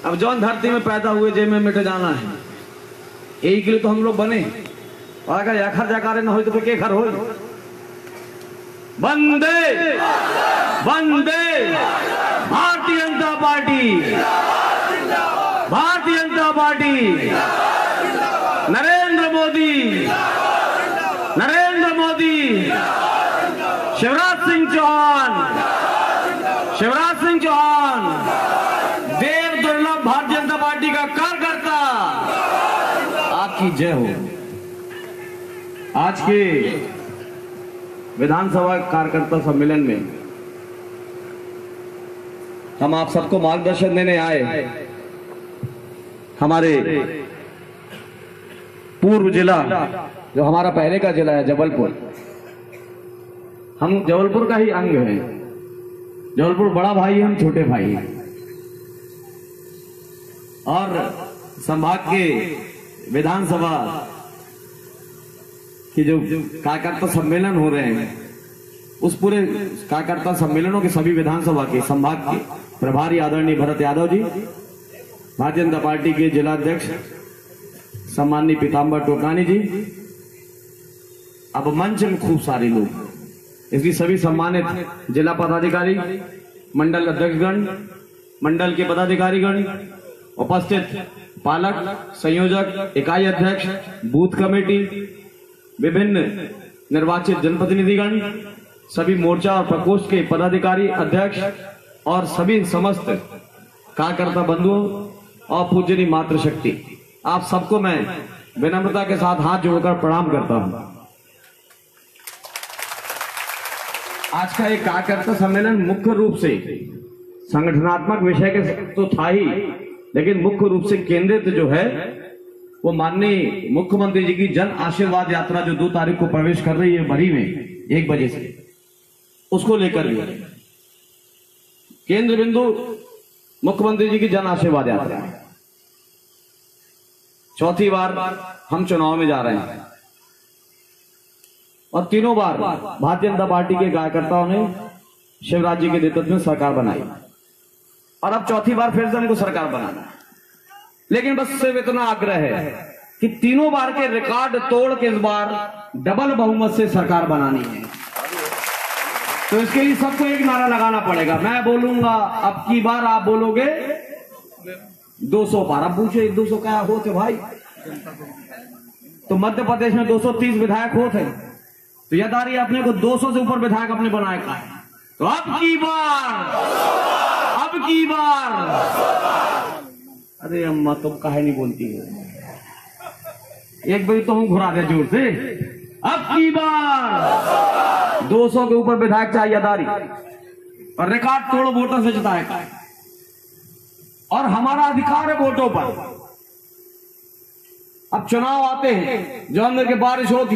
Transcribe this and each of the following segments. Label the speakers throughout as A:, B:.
A: अब जौन धरती में पैदा हुए जे में मिट जाना है, यही के लिए तो हम लोग बने। और अगर याखर जयकारे न हो तो के घर हो। वंदे वंदे भारतीय जनता पार्टी, भारतीय जनता पार्टी, नरेंद्र मोदी, नरेंद्र मोदी, शिवराज सिंह चौहान, शिवराज सिंह चौहान, देव दुर्लभ भारतीय जनता पार्टी का कार्यकर्ता, आपकी जय हो। आज के विधानसभा कार्यकर्ता सम्मेलन में हम आप सबको मार्गदर्शन देने आए। हमारे पूर्व जिला, जो हमारा पहले का जिला है जबलपुर, हम जबलपुर का ही अंग है। जबलपुर बड़ा भाई है, हम छोटे भाई हैं। और संभाग के विधानसभा कि जो कार्यकर्ता सम्मेलन हो रहे हैं, उस पूरे कार्यकर्ता सम्मेलनों के सभी विधानसभा के संभाग के प्रभारी आदरणीय भरत यादव जी, भारतीय जनता पार्टी के जिला अध्यक्ष सम्माननीय पीताम्बर टोकानी जी, अब मंच में खूब सारे लोग, इसलिए सभी सम्मानित जिला पदाधिकारी, मंडल अध्यक्षगण, मंडल के पदाधिकारीगण, उपस्थित पालक, संयोजक, इकाई अध्यक्ष, बूथ कमेटी, विभिन्न निर्वाचित जनप्रतिनिधिगण, सभी मोर्चा और प्रकोष्ठ के पदाधिकारी, अध्यक्ष और सभी समस्त कार्यकर्ता बंधुओं और पूज्यनीय मातृशक्ति, आप सबको मैं विनम्रता के साथ हाथ जोड़कर प्रणाम करता हूं। आज का एक कार्यकर्ता सम्मेलन मुख्य रूप से संगठनात्मक विषय के तो था ही, लेकिन मुख्य रूप से केंद्रित जो है वो माननीय मुख्यमंत्री जी की जन आशीर्वाद यात्रा जो 2 तारीख को प्रवेश कर रही है बरी में 1 बजे से, उसको लेकर भी केंद्र बिंदु मुख्यमंत्री जी की जन आशीर्वाद यात्रा है। चौथी बार हम चुनाव में जा रहे हैं और तीनों बार भारतीय जनता पार्टी के कार्यकर्ताओं ने शिवराज जी के नेतृत्व में सरकार बनाई और अब चौथी बार फिर से हमको सरकार बनाना है। लेकिन बस सिर्फ इतना आग्रह है कि तीनों बार के रिकॉर्ड तोड़ के इस बार डबल बहुमत से सरकार बनानी है। तो इसके लिए सबको एक नारा लगाना पड़ेगा। मैं बोलूंगा, अब की बार आप बोलोगे 200 पार। अब पूछे 200 क्या होते भाई? तो मध्य प्रदेश में 230 विधायक होते, तो यह दारी अपने को 200 से ऊपर विधायक अपने बनाए का है। तो अब की बार अरे अम्मा तुम काहे नहीं बोलती है? एक बार तो हम घुरा दे जोर से। अब की बार 200 के ऊपर विधायक चाहिए दारी और रिकॉर्ड तोड़ वोटों से जिताएगा और हमारा अधिकार है वोटों पर। अब चुनाव आते हैं, जो अंदर के बारिश होती,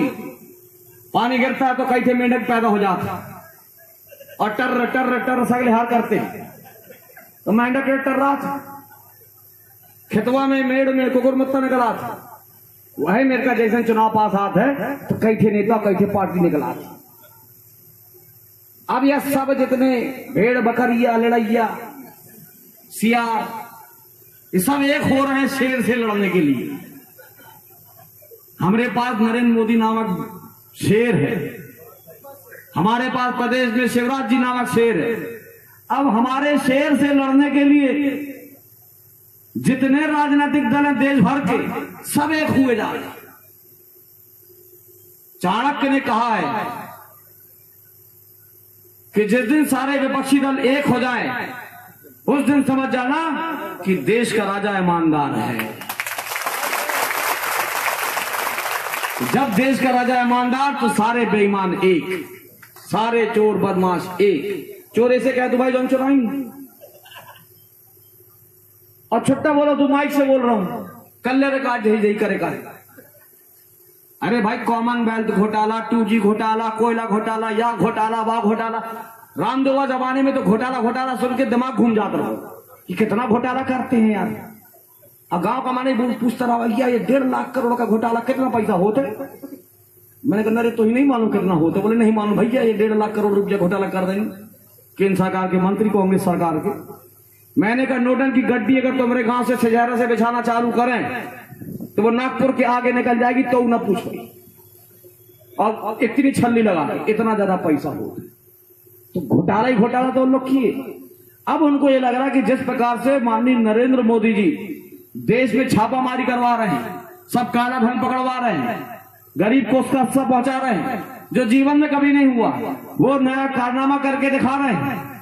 A: पानी गिरता है तो कई थे मेंढक पैदा हो जाता और टर टर टर सगले हार करते हैं। तो मेंढक टर रहा था, खेतवा में मेड़ में कुकुर मुत्ता निकला था, वही मेरे का जैसे चुनाव पास आते है तो कई थे नेता कई थे पार्टी निकला था। अब यह सब जितने भेड़ बकरिया लड़ैया सियार, ये सब एक हो रहे हैं शेर से लड़ने के लिए। हमारे पास नरेंद्र मोदी नामक शेर है, हमारे पास प्रदेश में शिवराज जी नामक शेर है। अब हमारे शेर से लड़ने के लिए जितने राजनीतिक दल हैं देश भर के, सब एक हुए जा रहे। चाणक्य ने कहा है कि जिस दिन सारे विपक्षी दल एक हो जाएं, उस दिन समझ जाना कि देश का राजा ईमानदार है। जब देश का राजा ईमानदार तो सारे बेईमान एक, सारे चोर बदमाश एक। चोर ऐसे कह दो भाई जो हम चुराएंगे, और छुट्टा बोलो तू माइक से बोल रहा हूं, कल रिकॉर्ड यही करेगा। अरे भाई कॉमनवेल्थ घोटाला, 2G घोटाला, कोयला घोटाला, या घोटाला वह घोटाला। रामदेवा जमाने में तो घोटाला सुन के दिमाग घूम जाता रहा कि कितना घोटाला करते हैं यार। अब गांव का माने पूछता रहा भैया ये 1.5 लाख करोड़ का घोटाला कितना पैसा होते? मैंने कहा अरे तो ही नहीं मालूम कितना होते? बोले नहीं मालूम भैया, ये 1.5 लाख करोड़ रुपया घोटाला कर देंगे। केंद्र सरकार के मंत्री, कांग्रेस सरकार के। मैंने कहा नोटन की गड्डी अगर तुम्हारे गांव से सजारा से बिछाना चालू करें तो वो नागपुर के आगे निकल जाएगी तो न पूछो। और इतनी छल्ली लगा इतना ज्यादा पैसा हो तो घोटाला ही घोटाला तो उन लोग किए। अब उनको ये लग रहा कि जिस प्रकार से माननीय नरेंद्र मोदी जी देश में छापामारी करवा रहे हैं, सब काला धन पकड़वा रहे हैं, गरीब को उसका हिस्सा पहुंचा रहे हैं, जो जीवन में कभी नहीं हुआ वो नया कारनामा करके दिखा रहे हैं।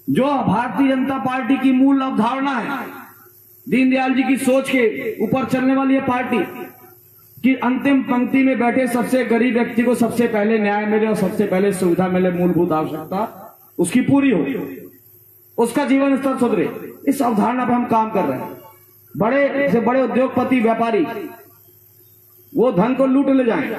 A: जो भारतीय जनता पार्टी की मूल अवधारणा है, दीनदयाल जी की सोच के ऊपर चलने वाली है पार्टी कि अंतिम पंक्ति में बैठे सबसे गरीब व्यक्ति को सबसे पहले न्याय मिले और सबसे पहले सुविधा मिले, मूलभूत आवश्यकता उसकी पूरी हो, उसका जीवन स्तर सुधरे। इस अवधारणा पर हम काम कर रहे हैं। बड़े से बड़े उद्योगपति व्यापारी वो धन को लूट ले जाएं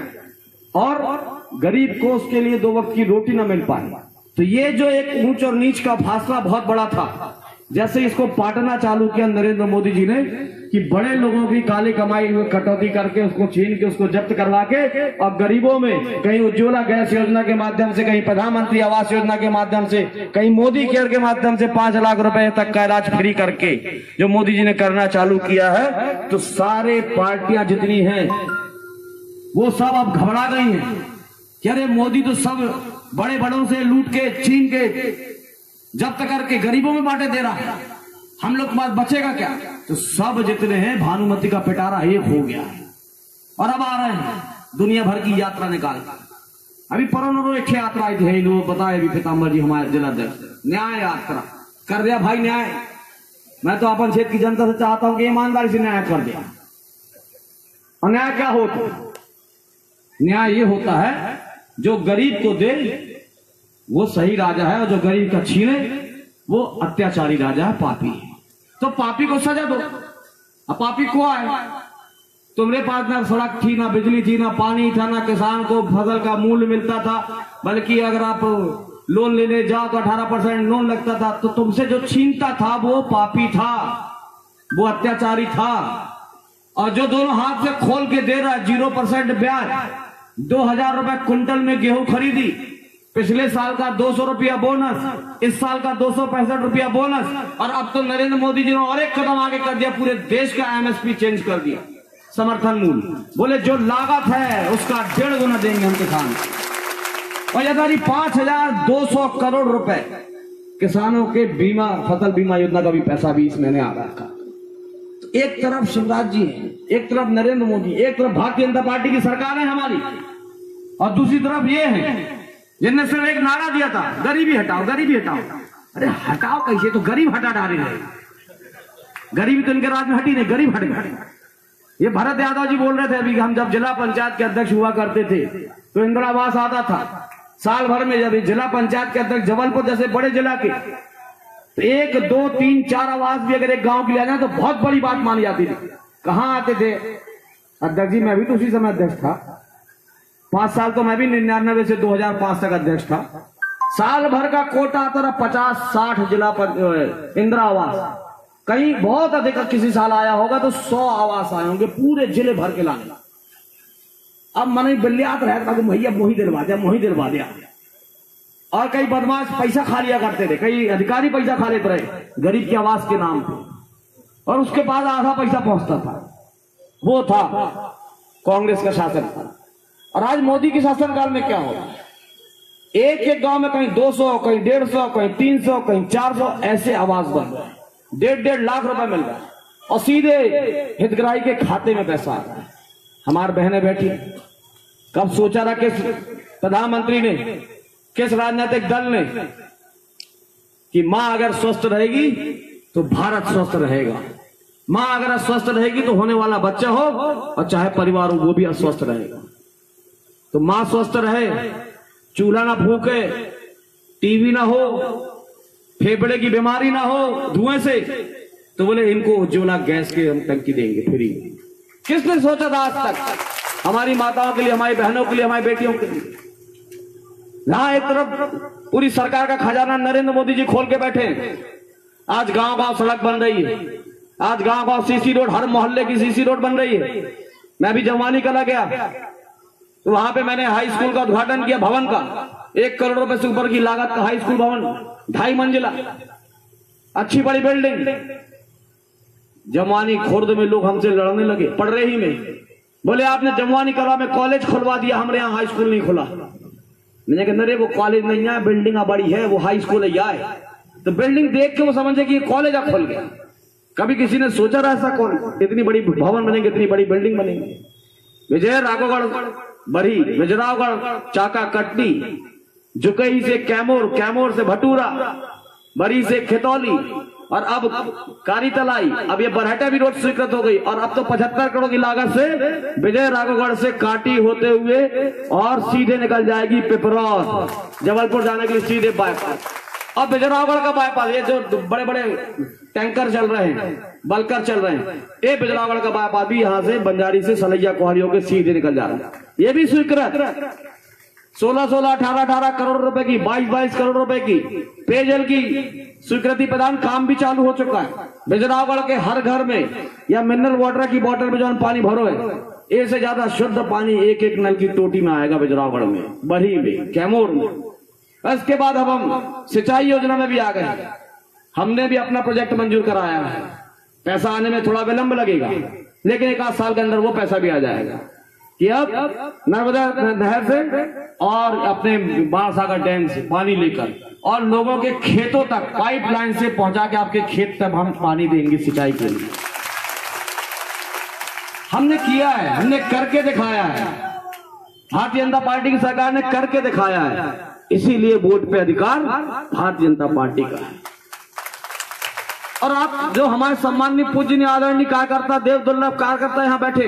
A: और गरीब को उसके लिए 2 वक्त की रोटी न मिल पाए। तो ये जो एक ऊंच और नीच का फासला बहुत बड़ा था, जैसे इसको पाटना चालू किया नरेंद्र मोदी जी ने कि बड़े लोगों की काली कमाई में कटौती करके उसको छीन के उसको जब्त करवा के और गरीबों में कहीं उज्ज्वला गैस योजना के माध्यम से, कहीं प्रधानमंत्री आवास योजना के माध्यम से, कहीं मोदी केयर के माध्यम से 5 लाख रुपए तक का इलाज फ्री करके जो मोदी जी ने करना चालू किया है, तो सारे पार्टियां जितनी हैं वो सब अब घबरा गई हैं कि अरे मोदी तो सब बड़े बड़ों से लूट के छीन के जब्त करके गरीबों में बांटे दे रहा है, हम लोग के पास बचेगा क्या। तो सब जितने हैं भानुमति का पिटारा एक हो गया है और अब आ रहे हैं दुनिया भर की यात्रा निकाल। अभी परनों एक यात्रा आई थी, लोग बताए अभी पीताम्बर जी हमारे जिलाध्यक्ष, न्याय यात्रा कर दिया भाई न्याय। मैं तो अपन क्षेत्र की जनता से चाहता हूं कि ईमानदारी से न्याय कर दिया। और न्याय क्या होता? न्याय ये होता है जो गरीब को दे वो सही राजा है और जो गरीब का छीने वो अत्याचारी राजा है, पापी है। तो पापी को सजा दो। अब पापी को आए, तुम्हारे पास ना सड़क थी, ना बिजली थी, ना पानी था, ना किसान को फसल का मूल्य मिलता था, बल्कि अगर आप लोन लेने जाओ तो 18% लोन लगता था। तो तुमसे जो छीनता था वो पापी था, वो अत्याचारी था। और जो दोनों हाथ से खोल के दे रहा है 0% ब्याज, 2000 रुपए क्विंटल में गेहूं खरीदी, पिछले साल का 200 रुपया बोनस, इस साल का 265 रुपया बोनस, और अब तो नरेंद्र मोदी जी ने और एक कदम आगे कर दिया, पूरे देश का एमएसपी चेंज कर दिया, समर्थन मूल्य। बोले जो लागत है उसका 1.5 गुना देंगे हम किसान। और यदि 5200 करोड़ रुपए किसानों के बीमा, फसल बीमा योजना का भी पैसा भी इस महीने आ रहा था। तो एक तरफ शिवराज जी है, एक तरफ नरेंद्र मोदी, एक तरफ भारतीय जनता पार्टी की सरकार है हमारी, और दूसरी तरफ ये है जिनने सिर्फ एक नारा दिया था, गरीबी हटाओ, गरीबी हटाओ। अरे हटाओ कैसे, तो गरीब हटा डाले रहे। गरीबी तो इनके राज में हटी नहीं, गरीब हट गए। ये भरत यादव जी बोल रहे थे अभी, हम जब जिला पंचायत के अध्यक्ष हुआ करते थे तो इंदिरा आवास आता था साल भर में। जब जिला पंचायत के अध्यक्ष जबलपुर जैसे बड़े जिला के, तो 1, 2, 3, 4 आवास भी अगर एक गांव के लिए आ जाए तो बहुत बड़ी बात मानी जाती थी। कहाँ आते थे अध्यक्ष जी? मैं भी तो उसी समय अध्यक्ष था। 5 साल तो मैं भी 99 से 2005 तक अध्यक्ष था। साल भर का कोटा आता था 50-60 जिला पर इंदिरा आवास। कहीं बहुत अधिक किसी साल आया होगा तो 100 आवास आए होंगे पूरे जिले भर के लाने। अब मन बिल्लियात रहता कि भैया मोही दिलवा दिया, मोही दिलवा दिया। और कई बदमाश पैसा खा लिया करते थे, कई अधिकारी पैसा खा लेते रहे गरीब की आवास के नाम पे, और उसके बाद आधा पैसा पहुंचता था। वो था कांग्रेस का शासन। और आज मोदी के शासनकाल में क्या होगा? एक एक गांव में कहीं 200, कहीं 150, कहीं 300, कहीं 400 ऐसे आवास बन रहे हैं। 1.5 लाख रुपए मिल रहा है और सीधे हितग्राही के खाते में पैसा आ रहा है। हमारी बहनें बैठी, कब सोचा था किस प्रधानमंत्री ने, किस राजनीतिक दल ने कि मां अगर स्वस्थ रहेगी तो भारत स्वस्थ रहेगा, मां अगर स्वस्थ रहेगी तो होने वाला बच्चा हो और चाहे परिवार हो वो भी अस्वस्थ रहेगा। तो मां स्वस्थ रहे, चूल्हा ना फूके, टीवी ना हो, फेफड़े की बीमारी ना हो धुएं से, तो बोले इनको उज्ज्वला गैस की हम टंकी देंगे फ्री। किसने सोचा था आज तक? हमारी माताओं के लिए, हमारी बहनों के लिए, हमारी बेटियों के लिए। यहां एक तरफ पूरी सरकार का खजाना नरेंद्र मोदी जी खोल के बैठे। आज गांव गांव सड़क बन रही है, आज गांव गांव सीसी रोड, हर मोहल्ले की सीसी रोड बन रही है। मैं भी जवानी कला गया तो वहां पे मैंने हाई स्कूल का उद्घाटन किया, भवन का 1 करोड़ रुपए से ऊपर की लागत का हाई स्कूल भवन, 2.5 मंजिला। अच्छी बड़ी बिल्डिंग। जमवानी खुर्द में लोग हमसे लड़ने लगे, पढ़ रही में, बोले आपने जमवानी कला में कॉलेज खुलवा दिया, हमारे यहाँ हाई स्कूल नहीं खुला। मैंने कहा अरे वो कॉलेज नहीं है, बिल्डिंग बड़ी है, वो हाई स्कूल है। आए तो बिल्डिंग देख के वो समझे कि ये कॉलेज अब खुल गया। कभी किसी ने सोचा रहा ऐसा कॉलेज, इतनी बड़ी भवन बनेंगे, इतनी बड़ी बिल्डिंग बनेगी। विजय राघवगढ़ बरी, विजयरावगढ़ चाका कटनी, जुकई से कैमूर, कैमूर से भटूरा, बरी से खितौली, और अब कारी तलाई, अब ये बरहटा भी रोड स्वीकृत हो गई। और अब तो 75 करोड़ की लागत से विजय राघवगढ़ से काटी होते हुए और सीधे निकल जाएगी पिपरौर, जबलपुर जाने के लिए सीधे बाईपास। अब विजय राघवगढ़ का बाईपास, ये जो बड़े बड़े टैंकर चल रहे हैं, बलकर चल रहे हैं, ये विजय राघवगढ़ का बाईपास भी यहाँ से बंजारी से सलैया कुहारी होकर सीधे निकल जा रहा है। ये भी स्वीकृत 16-16, 18-18 करोड़ रुपए की, 22-22 करोड़ रुपए की पेयजल की स्वीकृति प्रदान, काम भी चालू हो चुका है। विजयरावगढ़ के हर घर में या मिनरल वाटर की बोतल में जो पानी भरो है, ए से ज्यादा शुद्ध पानी एक एक नल की टोटी में आएगा विजयरावगढ़ में, बरी में, कैमूर में। इसके बाद अब हम सिंचाई योजना में भी आ गए। हमने भी अपना प्रोजेक्ट मंजूर कराया है। पैसा आने में थोड़ा विलंब लगेगा, लेकिन 1 आध साल के अंदर वो पैसा भी आ जाएगा कि अब नर्मदा नहर से और अपने बाणसागर डैम से पानी लेकर और लोगों के खेतों तक पाइपलाइन से पहुंचा के आपके खेत तक हम पानी देंगे सिंचाई के लिए। हमने किया है, हमने करके दिखाया है। भारतीय जनता पार्टी की सरकार ने करके दिखाया है, इसीलिए वोट पे अधिकार भारतीय जनता पार्टी का है। और आप जो हमारे सम्माननीय पूजनीय आदरणीय कार्यकर्ता, देव दुर्लभ कार्यकर्ता यहाँ बैठे,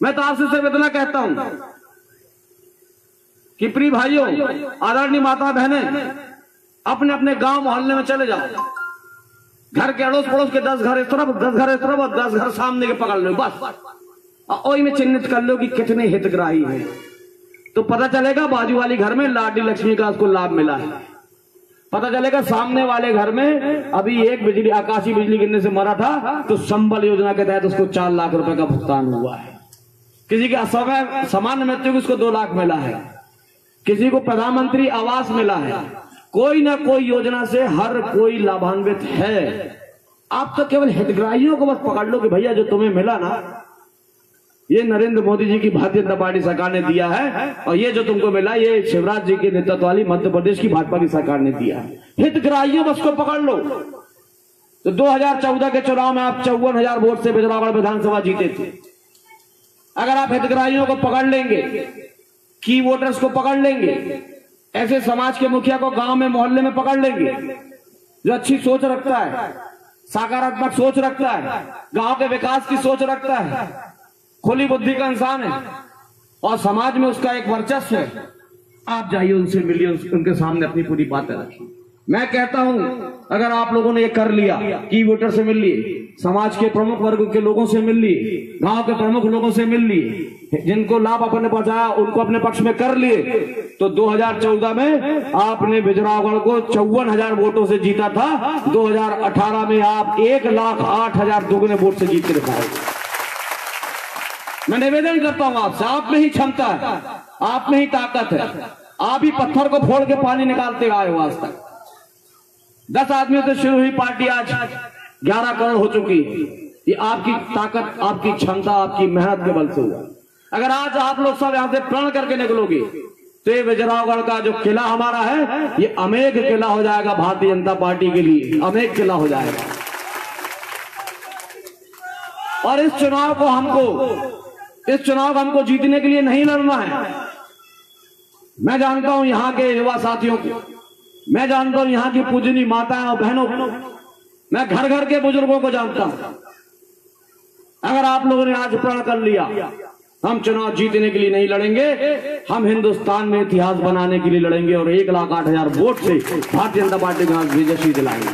A: मैं तो आपसे सिर्फ इतना कहता हूं कि प्रिय भाइयों, आदरणीय माता बहने, अपने अपने गांव मोहल्ले में चले जाओ। घर के अड़ोस पड़ोस के 10 घर इस तरफ, 10 घर इस तरफ और 10 घर सामने के पकड़ लो, बस और में चिन्हित कर लो कि कितने हितग्राही हैं। तो पता चलेगा बाजू वाली घर में लाडली लक्ष्मी का उसको लाभ मिला है। पता चलेगा सामने वाले घर में अभी एक बिजली आकाशीय बिजली गिरने से मरा था, तो संबल योजना के तहत उसको 4 लाख रुपए का भुगतान हुआ है। किसी की सामान्य मृत्यु को उसको 2 लाख मिला है। किसी को प्रधानमंत्री आवास मिला है। कोई ना कोई योजना से हर कोई लाभान्वित है। आप तो केवल हितग्राहियों को बस पकड़ लो कि भैया जो तुम्हें मिला ना, ये नरेंद्र मोदी जी की भारतीय जनता पार्टी सरकार ने दिया है, और ये जो तुमको मिला ये शिवराज जी के नेतृत्व वाली मध्य प्रदेश की भाजपा की सरकार ने दिया है। हितग्राहियों बस को पकड़ लो। तो 2014 के चुनाव में आप 54,000 वोट से विजयरावगढ़ विधानसभा जीते थे। अगर आप हितग्राहियों को पकड़ लेंगे, की वोटर्स को पकड़ लेंगे, ऐसे समाज के मुखिया को गांव में मोहल्ले में पकड़ लेंगे जो अच्छी सोच रखता है, सकारात्मक सोच रखता है, गांव के विकास की सोच रखता है, खुली बुद्धि का इंसान है और समाज में उसका एक वर्चस्व है, आप जाइए उनसे मिलिए, उनके सामने अपनी पूरी बातें रखिए। मैं कहता हूं अगर आप लोगों ने ये कर लिया, की वोटर से मिल लिए, समाज के प्रमुख वर्ग के लोगों से मिल लिए, गांव के प्रमुख लोगों से मिल लिए, जिनको लाभ अपने पहुंचाया उनको अपने पक्ष में कर लिए, तो 2014 में आपने विजयरावगढ़ को 54,000 वोटों से जीता था। 2018 में आप 1,08,000 दोगुने वोट से जीत के दिखाए। मैं निवेदन करता हूं आपसे, आप में ही क्षमता है, आप में ही ताकत है। आप ही पत्थर को फोड़ के पानी निकालते आए हो। आज तक 10 आदमियों से शुरू हुई पार्टी आज 11 करोड़ हो चुकी है। ये आपकी ताकत, आपकी क्षमता, आपकी मेहनत के बल से हुआ। अगर आज आप लोग सब यहां से प्रण करके निकलोगे तो ये विजयरावगढ़ का जो किला हमारा है, ये अमेघ किला हो जाएगा भारतीय जनता पार्टी के लिए, अमेघ किला हो जाएगा। और इस चुनाव को हमको जीतने के लिए नहीं लड़ना है। मैं जानता हूं यहां के युवा साथियों को, मैं जानता हूं यहां की पूजनी माताएं और बहनों को, मैं घर घर के बुजुर्गों को जानता हूं। अगर आप लोगों ने आज प्रण कर लिया हम चुनाव जीतने के लिए नहीं लड़ेंगे, हम हिंदुस्तान में इतिहास बनाने के लिए लड़ेंगे और 1,08,000 वोट से भारतीय जनता पार्टी को विजयी दिलाएंगे।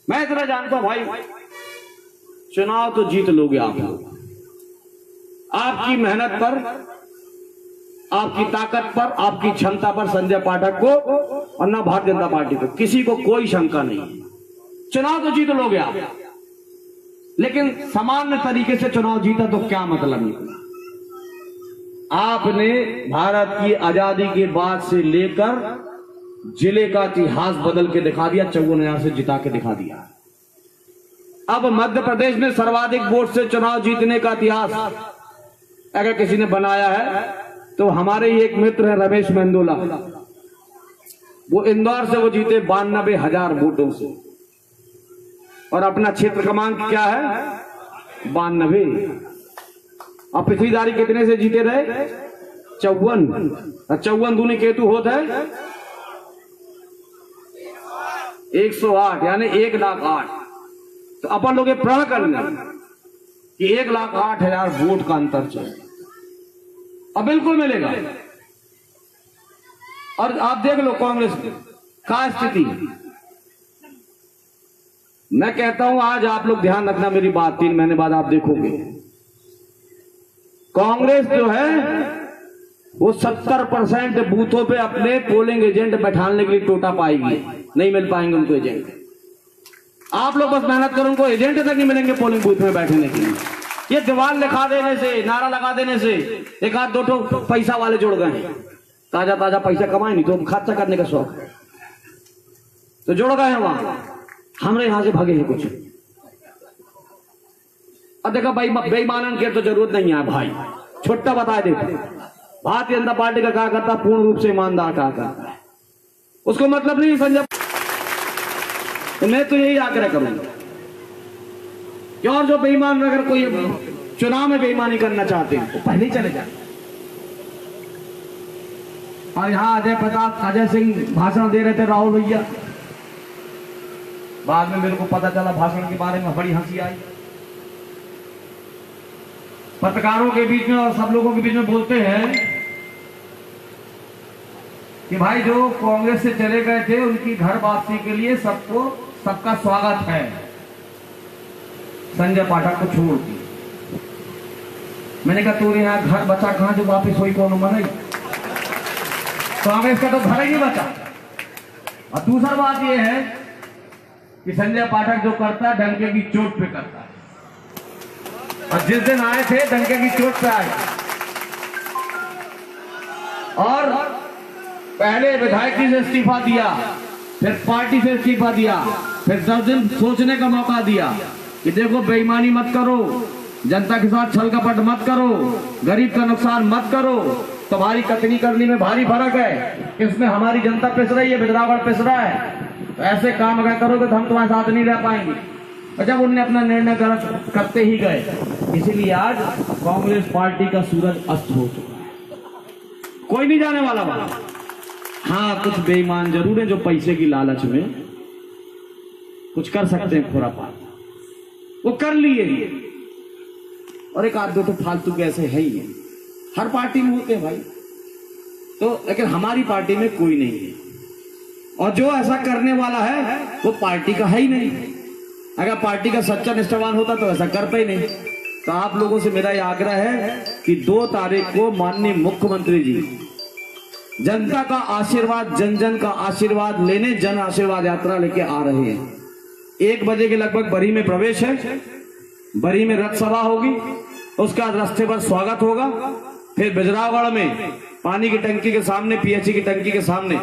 A: मैं इतना जानता हूं भाई, चुनाव तो जीत लोगे आप लोग। आपकी मेहनत पर, आपकी ताकत पर, आपकी क्षमता पर संजय पाठक को और ना भारतीय जनता पार्टी को, किसी को कोई शंका नहीं। चुनाव तो जीत लोगे आप, लेकिन सामान्य तरीके से चुनाव जीता तो क्या मतलब निकला। आपने भारत की आजादी के बाद से लेकर जिले का इतिहास बदल के दिखा दिया, 54,000 से जिता के दिखा दिया। अब मध्य प्रदेश में सर्वाधिक वोट से चुनाव जीतने का इतिहास अगर किसी ने बनाया है तो हमारे ही एक मित्र है रमेश मेंदोला। वो इंदौर से वो जीते 92,000 वोटों से और अपना क्षेत्र क्रमांक क्या है 92। अब पिछली बारी कितने से जीते रहे 54। 54 दूनी केतु होता है 108 यानी 1,08,000। तो अपन लोग ये प्रण कर लें कि 1,08,000 वोट का अंतर चाहिए। अब बिल्कुल मिलेगा। और आप देख लो कांग्रेस का स्थिति। मैं कहता हूं आज आप लोग ध्यान रखना मेरी बात, 3 महीने बाद आप देखोगे कांग्रेस जो है वो 70% बूथों पे अपने पोलिंग एजेंट बैठाने के लिए टोटा पाएगी। नहीं मिल पाएंगे उनको एजेंट। आप लोग बस मेहनत करो, उनको एजेंट तक नहीं मिलेंगे पोलिंग बूथ में बैठने के लिए। ये दीवार लिखा देने से, नारा लगा देने से एक आध दो पैसा वाले जुड़ गए हैं। ताजा ताजा पैसा कमाए नहीं तो खर्चा करने का शौक है तो जुड़ गए हैं वहां। हमरे यहां से भागे हैं कुछ। अब देखो बेईमानन की तो जरूरत नहीं है भाई। छोटा बता देते भारतीय जनता पार्टी का कार्यकर्ता पूर्ण रूप से ईमानदार कार्यकर्ता है, उसको मतलब नहीं संजय। तो मैं तो यही आग्रह करूंगा कि और जो बेईमान अगर कोई चुनाव में बेईमानी करना चाहते हैं तो पहले ही चले जाए। और यहां अजय सिंह भाषण दे रहे थे राहुल भैया। बाद में मेरे को पता चला भाषण के बारे में बड़ी हंसी आई। पत्रकारों के बीच में और सब लोगों के बीच में बोलते हैं कि भाई जो कांग्रेस से चले गए थे उनकी घर वापसी के लिए सबका स्वागत है, संजय पाठक को छोड़ दी। मैंने कहा तू यहाँ घर बचा कहां जो वापिस हुई कौन मनाई? कांग्रेस का तो घर ही नहीं बचा। और दूसरा बात यह है कि संजय पाठक जो करता है डंके की चोट पे करता है। और जिस दिन आए थे डंके की चोट पे आए और पहले विधायकी से इस्तीफा दिया, फिर पार्टी से इस्तीफा दिया, फिर 10 दिन सोचने का मौका दिया कि देखो बेईमानी मत करो, जनता के साथ छल कपट मत करो, गरीब का नुकसान मत करो। तुम्हारी कथनी करनी में भारी फर्क है, इसमें हमारी जनता पिस रही है, बिजरावड़ पिस रहा है। तो ऐसे काम अगर करोगे तो हम तुम्हारे साथ नहीं रह पाएंगे। और जब उनने अपना निर्णय करते ही गए, इसीलिए आज कांग्रेस पार्टी का सूरज अस्त हो चुका है। कोई नहीं जाने वाला वहां। हाँ कुछ बेईमान जरूर है जो पैसे की लालच में कुछ कर सकते हैं खुरापात, वो कर लिए। और एक आध दो तो फालतू के ऐसे है ही है, हर पार्टी में होते हैं भाई। तो लेकिन हमारी पार्टी में कोई नहीं है और जो ऐसा करने वाला है वो पार्टी का है ही नहीं। अगर पार्टी का सच्चा निष्ठावान होता तो ऐसा करता ही नहीं। तो आप लोगों से मेरा यह आग्रह है कि 2 तारीख को माननीय मुख्यमंत्री जी जनता का आशीर्वाद, जन जन का आशीर्वाद लेने जन आशीर्वाद यात्रा लेके आ रहे हैं। 1 बजे के लगभग बरी में प्रवेश है, बरी में रथ सभा होगी, उसका रास्ते पर स्वागत होगा। फिर बिजरावगढ़ में पानी की टंकी के सामने, पीएचई की टंकी के सामने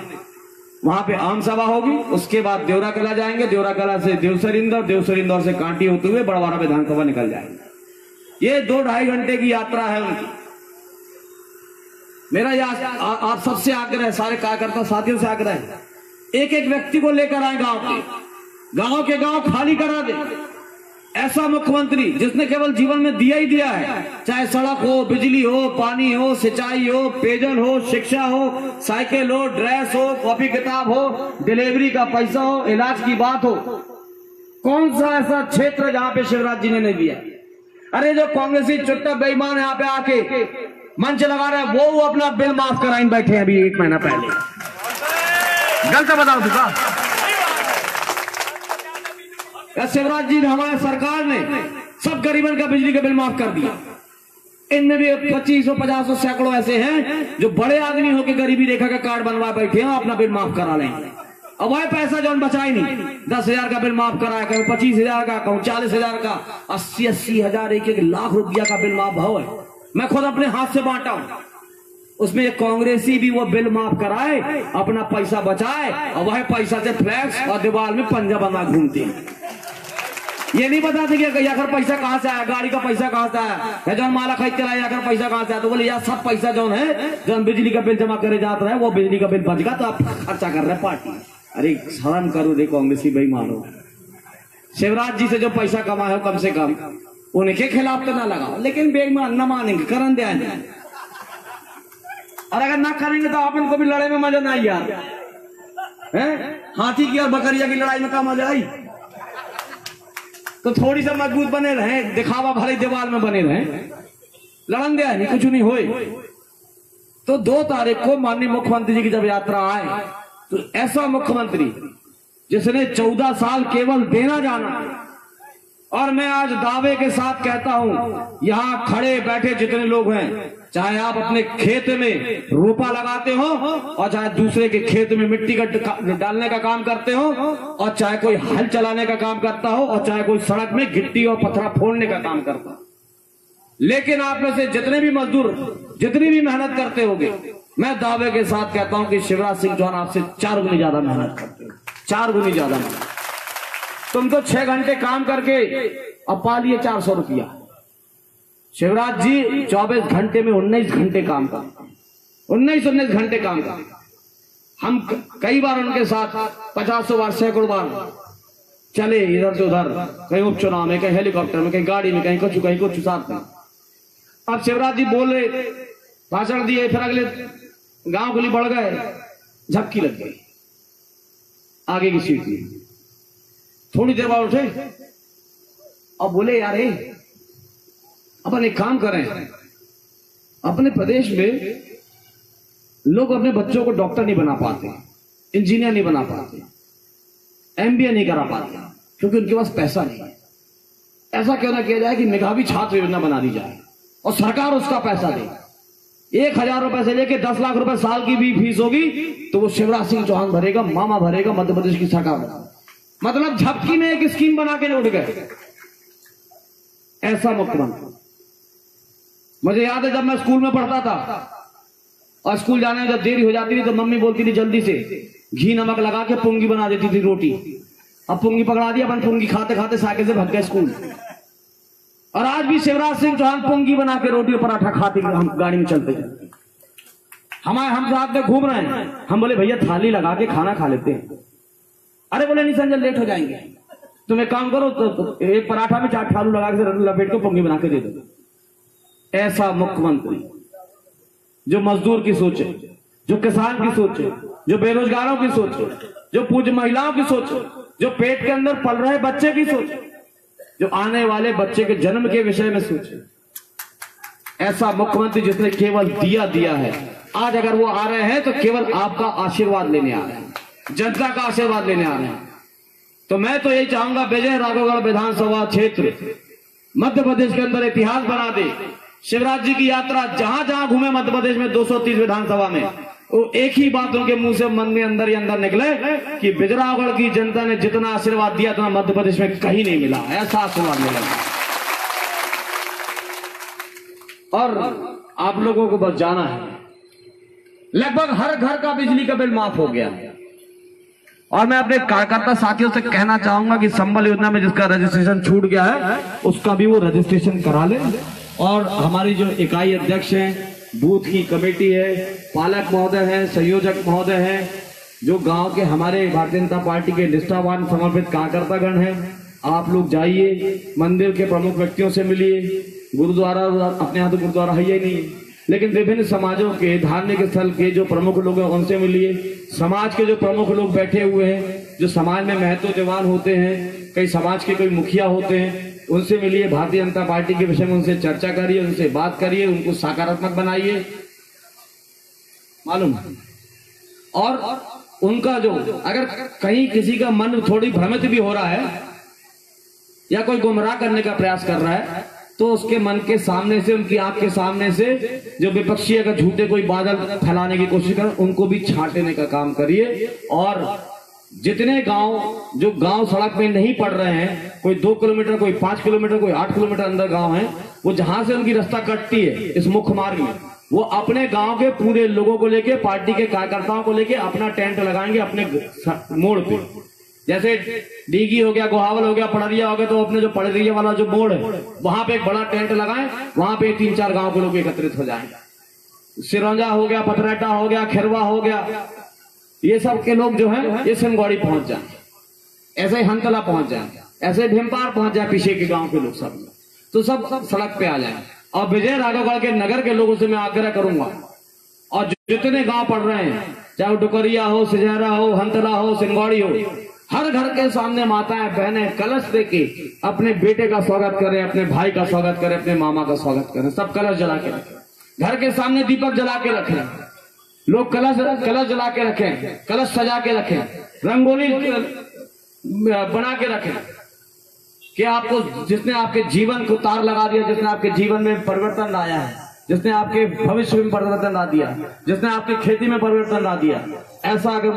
A: वहां पे आम सभा होगी। उसके बाद देवरा कला जाएंगे, देवरा कला से देवसर इंदौर, देवसर इंदौर से कांटी होते हुए बड़वारा विधानसभा निकल जाएंगे। ये 2-2.5 घंटे की यात्रा है उनकी। मेरा आप सबसे आग्रह है, सारे कार्यकर्ता साथियों से आग्रह है, एक एक व्यक्ति को लेकर आए गांव के गांव खाली करा दे। ऐसा मुख्यमंत्री जिसने केवल जीवन में दिया ही दिया है, चाहे सड़क हो, बिजली हो, पानी हो, सिंचाई हो, पेयजल हो, शिक्षा हो, साइकिल हो, ड्रेस हो, कॉपी किताब हो, डिलीवरी का पैसा हो, इलाज की बात हो। कौन सा ऐसा क्षेत्र जहां पे शिवराज जी ने नहीं दिया? अरे जो कांग्रेसी चुट्टा बेईमान यहाँ पे आके मंच लगा रहे हैं वो अपना बिल माफ कराइन बैठे हैं अभी 1 महीना पहले। गलत बताओ तुका शिवराज जी ने, हमारे सरकार ने सब गरीबन का बिजली का बिल माफ कर दिया। इनमें भी 2500, 50 सैकड़ों ऐसे हैं जो बड़े आदमी होकर गरीबी रेखा का कार्ड बनवा बैठे हैं, अपना बिल माफ करा लेंगे। अब वह पैसा जो बचाए नहीं, 10,000 का बिल माफ कराया, कहूँ 25,000 का, कहूँ 40,000 का, 80,000, 1 लाख रुपया का बिल माफ भाव है। मैं खुद अपने हाथ से बांटा हूं। उसमें एक कांग्रेसी भी वो बिल माफ कराए, अपना पैसा बचाए, और वह पैसा से फ्लैक्स और दीवार में पंजा बना घूमते हैं। ये नहीं बताते कि आखिर पैसा कहां से आया, गाड़ी का पैसा कहां से आया, जो माला खरीद के लाया आखिर पैसा कहां से आया। तो बोले यार सब पैसा जो है जो बिजली का बिल जमा करे जाता है वो बिजली का बिल बच गया तो आप खर्चा कर रहे हैं पार्टी। अरे शर्म करो रे कांग्रेसी भाई, मानो शिवराज जी से जो पैसा कमाए हो कम से कम उनके खिलाफ तो ना लगाओ, लेकिन बेग में न मानेंगे, करन दे आएंगे। और अगर ना करेंगे तो आप इनको भी लड़ाई में मजा ना आई यार, हाथी की और बकरिया की लड़ाई में क्या मजा आई। तो थोड़ी सा मजबूत बने रहे, दिखावा भले दीवार में बने रहे, लड़न दे नहीं, कुछ नहीं होए। तो 2 तारीख को माननीय मुख्यमंत्री जी की जब यात्रा आए तो ऐसा मुख्यमंत्री जिसने 14 साल केवल देना जाना, और मैं आज दावे के साथ कहता हूं यहां खड़े बैठे जितने लोग हैं, चाहे आप अपने खेत में रोपा लगाते हो और चाहे दूसरे के खेत में मिट्टी का डालने का काम करते हो, और चाहे कोई हल चलाने का काम करता हो, और चाहे कोई सड़क में गिट्टी और पत्थर फोड़ने का काम करता हो, लेकिन आप में से जितने भी मजदूर जितनी भी मेहनत करते होंगे, मैं दावे के साथ कहता हूं कि शिवराज सिंह चौहान आपसे 4 गुनी ज्यादा मेहनत करते हो, 4 गुनी ज्यादा मेहनत। तुम तो 6 घंटे काम करके अब पा लिए 400 रुपया। शिवराज जी 24 घंटे में 19 घंटे काम करते, 19 घंटे काम करते। हम कई बार उनके साथ 50 बार 100 बार चले इधर से उधर, कहीं उपचुनाव में, कहीं हेलीकॉप्टर में, कहीं गाड़ी में, कहीं कुछ साथ में। अब शिवराज जी बोल रहे, भाषण दिए, फिर अगले गांव के लिए बढ़ गए, झपकी लग गई आगे की सीट में। थोड़ी देर बाद उठे और बोले यार अपन एक काम करें, अपने प्रदेश में लोग अपने बच्चों को डॉक्टर नहीं बना पाते, इंजीनियर नहीं बना पाते, एमबीए नहीं करा पाते, क्योंकि उनके पास पैसा नहीं है। ऐसा क्यों ना किया जाए कि मेधावी छात्र योजना बना दी जाए और सरकार उसका पैसा दे। 1000 रुपए से लेके 10 लाख रुपए साल की भी फीस होगी तो वो शिवराज सिंह चौहान भरेगा, मामा भरेगा, मध्य प्रदेश की सरकार। मतलब झपकी में एक स्कीम बना के उठ गए। ऐसा मुख्यमंत्री मुझे याद है, जब मैं स्कूल में पढ़ता था और स्कूल जाने में जब देरी हो जाती थी तो मम्मी बोलती थी जल्दी से घी नमक लगा के पुंगी बना देती थी रोटी। अब पुंगी पकड़ा दी, अपन पुंगी खाते खाते साइकिल से भाग गए स्कूल। और आज भी शिवराज सिंह चौहान पुंगी बना के रोटी और पराठा खाते हम गाड़ी में चलते जाते। हम साथ में घूम रहे हैं, हम बोले भैया थाली लगा के खाना खा लेते हैं। अरे बोले नहीं संजय लेट हो जाएंगे, तुम एक काम करो तो एक पराठा में 4 आलू लगा के लपेट को पुंगी बना के दे दो। ऐसा मुख्यमंत्री जो मजदूर की सोचे, जो किसान की सोचे, जो बेरोजगारों की सोचे, जो पूज्य महिलाओं की सोचे, जो पेट के अंदर पल रहे बच्चे की सोचे, जो आने वाले बच्चे के जन्म के विषय में सोचे। ऐसा मुख्यमंत्री जिसने केवल दिया है। आज अगर वो आ रहे हैं तो केवल आपका आशीर्वाद लेने आ रहे हैं, जनता का आशीर्वाद लेने आ रहे हैं। तो मैं तो यही चाहूंगा विजय राघवगढ़ विधानसभा क्षेत्र मध्य प्रदेश के अंदर इतिहास बना दे। शिवराज जी की यात्रा जहां जहां घूमे मध्य प्रदेश में 230 विधानसभा में, वो एक ही बात उनके मुंह से मन में अंदर ही अंदर निकले कि बिजरावगढ़ की जनता ने जितना आशीर्वाद दिया उतना मध्य प्रदेश में कहीं नहीं मिला। ऐसा आशीर्वाद मिला। और आप लोगों को बस जाना है, लगभग हर घर का बिजली का बिल माफ हो गया। और मैं अपने कार्यकर्ता साथियों से कहना चाहूंगा कि संबल योजना में जिसका रजिस्ट्रेशन छूट गया है उसका भी वो रजिस्ट्रेशन करा ले। और हमारी जो इकाई अध्यक्ष हैं, बूथ की कमेटी है, पालक महोदय हैं, संयोजक महोदय हैं, जो गांव के हमारे भारतीय जनता पार्टी के निष्ठावान समर्पित कार्यकर्तागण हैं, आप लोग जाइए, मंदिर के प्रमुख व्यक्तियों से मिलिए। गुरुद्वारा अपने यहाँ तो गुरुद्वारा है ही नहीं, लेकिन विभिन्न समाजों के धार्मिक स्थल के जो प्रमुख लोग हैं उनसे मिलिए। समाज के जो प्रमुख लोग बैठे हुए हैं, जो समाज में महत्ववान होते हैं, कई समाज के कोई मुखिया होते हैं, उनसे मिलिए। भारतीय जनता पार्टी के विषय में उनसे चर्चा करिए, उनसे बात करिए, उनको सकारात्मक बनाइए। मालूम और उनका जो अगर कहीं किसी का मन थोड़ी भ्रमित भी हो रहा है या कोई गुमराह करने का प्रयास कर रहा है तो उसके मन के सामने से, उनकी आंख के सामने से जो विपक्षी अगर झूठे कोई बादल फैलाने की कोशिश कर उनको भी छांटने का काम करिए। और जितने जो गांव सड़क पे नहीं पड़ रहे हैं, कोई 2 किलोमीटर, कोई 5 किलोमीटर, कोई 8 किलोमीटर अंदर गांव है, वो जहां से उनकी रास्ता कटती है इस मुख्य मार्ग में, वो अपने गांव के पूरे लोगों को लेके, पार्टी के कार्यकर्ताओं को लेके अपना टेंट लगाएंगे अपने मोड़ पे। जैसे डीगी हो गया, गोहावल हो गया, पड़रिया हो गया, तो अपने जो पड़रिया वाला जो मोड़ है वहां पे एक बड़ा टेंट लगाएं, वहां पे 3-4 गांव के लोग एकत्रित हो जाएं। सिरौंजा हो गया, पथराटा हो गया, खिरवा हो गया, ये सब के लोग जो है ये सिमगौड़ी पहुंच जाए, ऐसे ही हंतला पहुंच जाए, ऐसे भीमपार पहुंच जाए, पीछे के गांव के लोग सब, तो सब सड़क पे आ जाए। और विजय राघवगढ़ के नगर के लोगों से मैं आग्रह करूंगा, और जितने गांव पड़ रहे हैं, चाहे वो डुकरिया हो, सिजहरा हो, हंतला हो, सिंगौड़ी हो, हर घर के सामने माताएं बहनें कलश लेके अपने बेटे का स्वागत करें, अपने भाई का स्वागत करें, अपने मामा का स्वागत करें। सब कलश जला के रखें, घर के सामने दीपक जला के रखें, लोग कलश जला के रखें, कलश सजा के रखें, रंगोली बना के रखें कि आपको, जिसने आपके जीवन को तार लगा दिया, जिसने आपके जीवन में परिवर्तन लाया है, जिसने आपके भविष्य में परिवर्तन ला दिया, जिसने आपकी खेती में परिवर्तन ला दिया, ऐसा अगर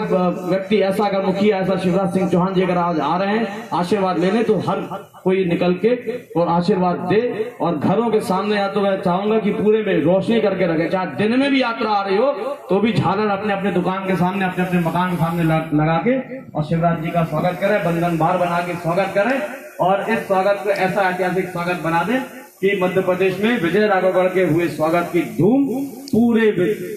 A: व्यक्ति, ऐसा अगर मुखिया, ऐसा शिवराज सिंह चौहान जी अगर आज आ रहे हैं आशीर्वाद लेने, तो हर कोई निकल के और आशीर्वाद दे। और घरों के सामने, या तो मैं चाहूंगा कि पूरे में रोशनी करके रखे, चाहे दिन में भी यात्रा आ रही हो तो भी झालर अपने अपने दुकान के सामने, अपने अपने मकान के सामने लगा के और शिवराज जी का स्वागत करें, बंधन भार बना के स्वागत करें। और इस स्वागत को ऐसा ऐतिहासिक स्वागत बना दें कि मध्य प्रदेश में विजय राघवगढ़ के हुए स्वागत की धूम पूरे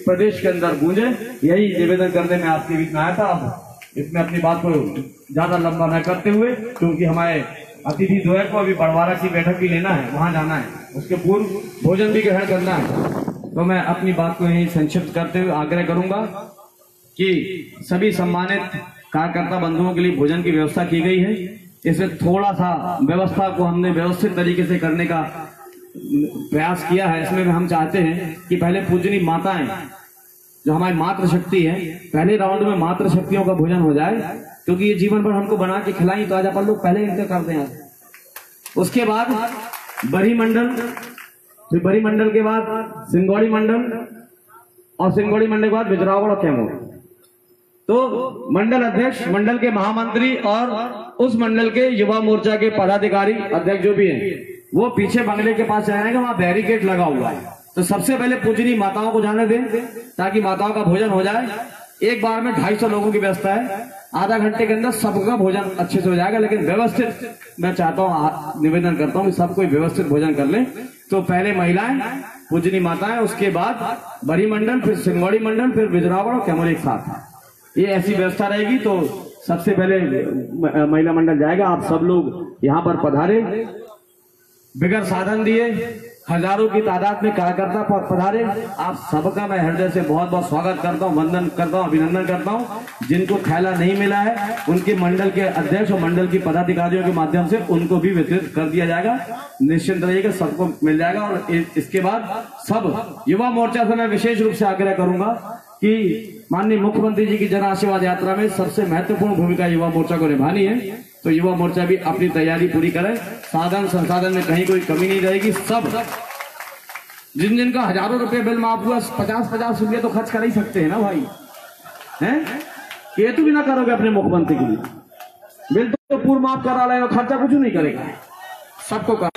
A: प्रदेश के अंदर गूंजे। यही निवेदन करने में आपके बीच में आया था। अब इसमें अपनी बात को ज्यादा लंबा न करते हुए, क्योंकि हमारे अतिथि द्वय को अभी बड़वारा की बैठक भी लेना है, वहां जाना है, उसके पूर्व भोजन भी ग्रहण करना है, तो मैं अपनी बात को यही संक्षिप्त करते हुए आग्रह करूंगा कि सभी सम्मानित कार्यकर्ता बंधुओं के लिए भोजन की व्यवस्था की गई है। इसमें थोड़ा सा व्यवस्था को हमने व्यवस्थित तरीके से करने का प्रयास किया है। इसमें हम चाहते हैं कि पहले पूजनी माताएं, जो हमारी मातृशक्ति है, पहले राउंड में मातृशक्तियों का भोजन हो जाए, क्योंकि ये जीवन भर हमको बना के खिलाई, तो आज अपन लोग पहले इनका करते हैं। उसके बाद बरी मंडल, फिर बरी मंडल के बाद सिंगौड़ी मंडल, और सिंगौड़ी मंडल के बाद बिजरावगढ़ और कैमूर। तो मंडल अध्यक्ष, मंडल के महामंत्री और उस मंडल के युवा मोर्चा के पदाधिकारी अध्यक्ष जो भी हैं, वो पीछे बंगले के पास जाएंगे, वहां बैरिकेड लगा हुआ है। तो सबसे पहले पूजनी माताओं को जाने दें, ताकि माताओं का भोजन हो जाए। एक बार में 250 लोगों की व्यवस्था है, आधा घंटे के अंदर सबका भोजन अच्छे से हो जाएगा। लेकिन व्यवस्थित मैं चाहता हूँ, निवेदन करता हूँ कि सब कोई व्यवस्थित भोजन कर ले। तो पहले महिलाएं, पूजनी माताएं, उसके बाद बरी मंडल, फिर सिंगौड़ी मंडल, फिर बिजरावगढ़ और कैमूर एक साथ। ये ऐसी व्यवस्था रहेगी। तो सबसे पहले महिला मंडल जाएगा। आप सब लोग यहाँ पर पधारे, बिगड़ साधन दिए, हजारों की तादाद में कार्यकर्ता पधारे। आप सबका मैं हृदय से बहुत बहुत स्वागत करता हूँ, वंदन करता हूँ, अभिनंदन करता हूँ। जिनको थैला नहीं मिला है, उनके मंडल के अध्यक्ष और मंडल की पदाधिकारियों के माध्यम से उनको भी वितरित कर दिया जाएगा। निश्चिंत रहिएगा, सबको मिल जाएगा। और इसके बाद सब युवा मोर्चा से मैं विशेष रूप से आग्रह करूंगा कि माननीय मुख्यमंत्री जी की जन आशीर्वाद यात्रा में सबसे महत्वपूर्ण भूमिका युवा मोर्चा को निभानी है। तो युवा मोर्चा भी अपनी तैयारी पूरी करे। साधन संसाधन में कहीं कोई कमी नहीं रहेगी। सब जिन जिनका हजारों रुपए बिल माफ हुआ, 50-50 रुपये तो खर्च कर ही सकते हैं ना भाई, हैं? ये तो भी ना करोगे अपने मुख्यमंत्री के लिए? बिल तो पूर्व माफ करा रहे हो, खर्चा कुछ नहीं करेगा, सबको कर।